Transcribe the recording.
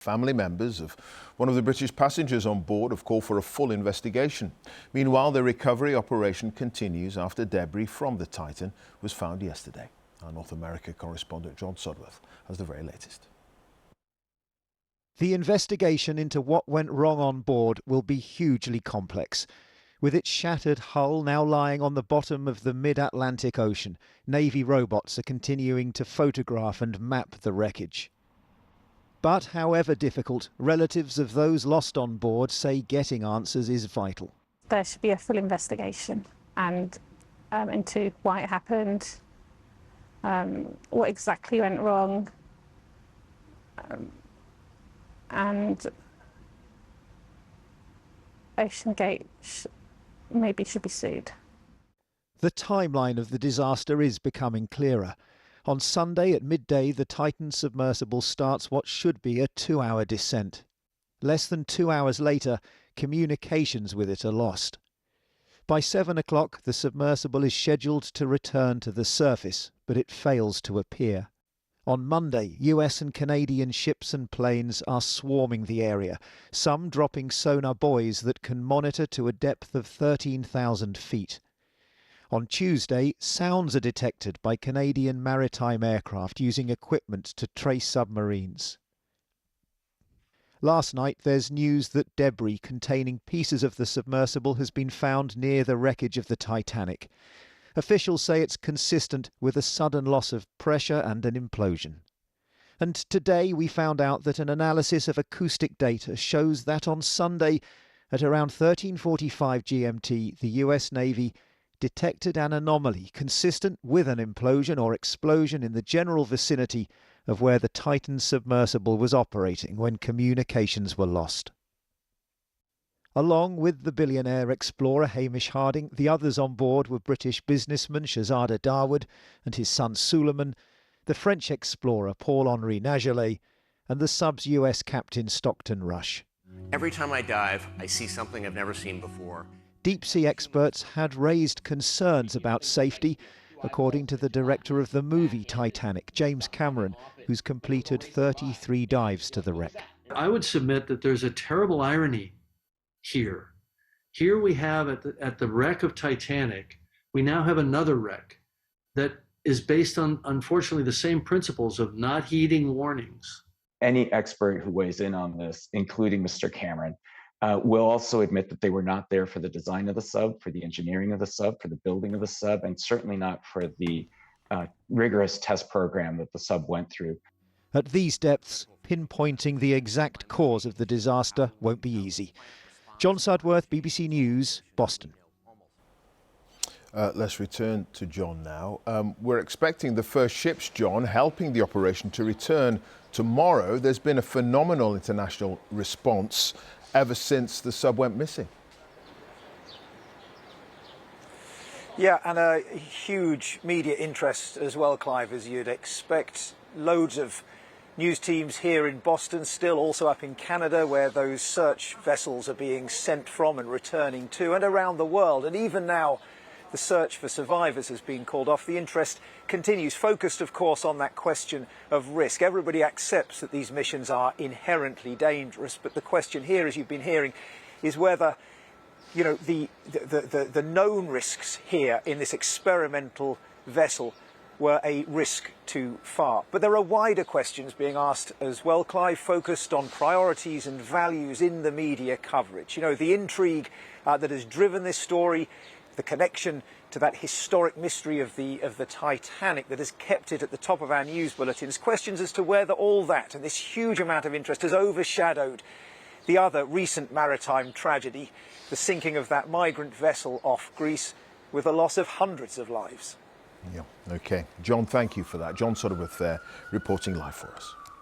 Family members of one of the British passengers on board have called for a full investigation. Meanwhile, the recovery operation continues after debris from the Titan was found yesterday. Our North America correspondent John Sudworth has the very latest. The investigation into what went wrong on board will be hugely complex. With its shattered hull now lying on the bottom of the mid-Atlantic Ocean, Navy robots are continuing to photograph and map the wreckage. But however difficult, relatives of those lost on board say getting answers is vital. There should be a full investigation and into why it happened, what exactly went wrong, and OceanGate maybe should be sued. The timeline of the disaster is becoming clearer. On Sunday at midday, the Titan submersible starts what should be a 2-hour descent. Less than 2 hours later, communications with it are lost. By 7 o'clock, the submersible is scheduled to return to the surface, but it fails to appear. On Monday, US and Canadian ships and planes are swarming the area, some dropping sonar buoys that can monitor to a depth of 13,000 feet. On Tuesday, sounds are detected by Canadian maritime aircraft using equipment to trace submarines. Last night, there's news that debris containing pieces of the submersible has been found near the wreckage of the Titanic. Officials say it's consistent with a sudden loss of pressure and an implosion. And today we found out that an analysis of acoustic data shows that on Sunday, at around 13:45 GMT, the US Navy detected an anomaly consistent with an implosion or explosion in the general vicinity of where the Titan submersible was operating when communications were lost. Along with the billionaire explorer Hamish Harding, the others on board were British businessman Shahzada Dawood and his son Suleiman, the French explorer Paul-Henri Nagelet, and the sub's US captain Stockton Rush. Every time I dive, I see something I've never seen before. Deep-sea experts had raised concerns about safety, according to the director of the movie Titanic, James Cameron, who's completed 33 dives to the wreck. I would submit that there's a terrible irony here. Here we have at the wreck of Titanic, we now have another wreck that is based on, unfortunately, the same principles of not heeding warnings. Any expert who weighs in on this, including Mr. Cameron, will also admit that they were not there for the design of the sub, for the engineering of the sub, for the building of the sub, and certainly not for the rigorous test program that the sub went through. At these depths, pinpointing the exact cause of the disaster won't be easy. John Sudworth, BBC News, Boston. Let's return to John now. We're expecting the first ships, John, helping the operation to return tomorrow. There's been a phenomenal international response ever since the sub went missing. Yeah, and a huge media interest as well, Clive, as you'd expect. Loads of news teams here in Boston, still also up in Canada, where those search vessels are being sent from and returning to, and around the world. And even now, the search for survivors has been called off. The interest continues, focused, of course, on that question of risk. Everybody accepts that these missions are inherently dangerous, but the question here, as you've been hearing, is whether, you know, the known risks here in this experimental vessel were a risk too far. But there are wider questions being asked as well, Clive, focused on priorities and values in the media coverage. You know, the intrigue that has driven this story, the connection to that historic mystery of the Titanic that has kept it at the top of our news bulletins. Questions as to whether all that and this huge amount of interest has overshadowed the other recent maritime tragedy, the sinking of that migrant vessel off Greece with the loss of hundreds of lives. Yeah, OK. John, thank you for that. John Sudworth there, reporting live for us.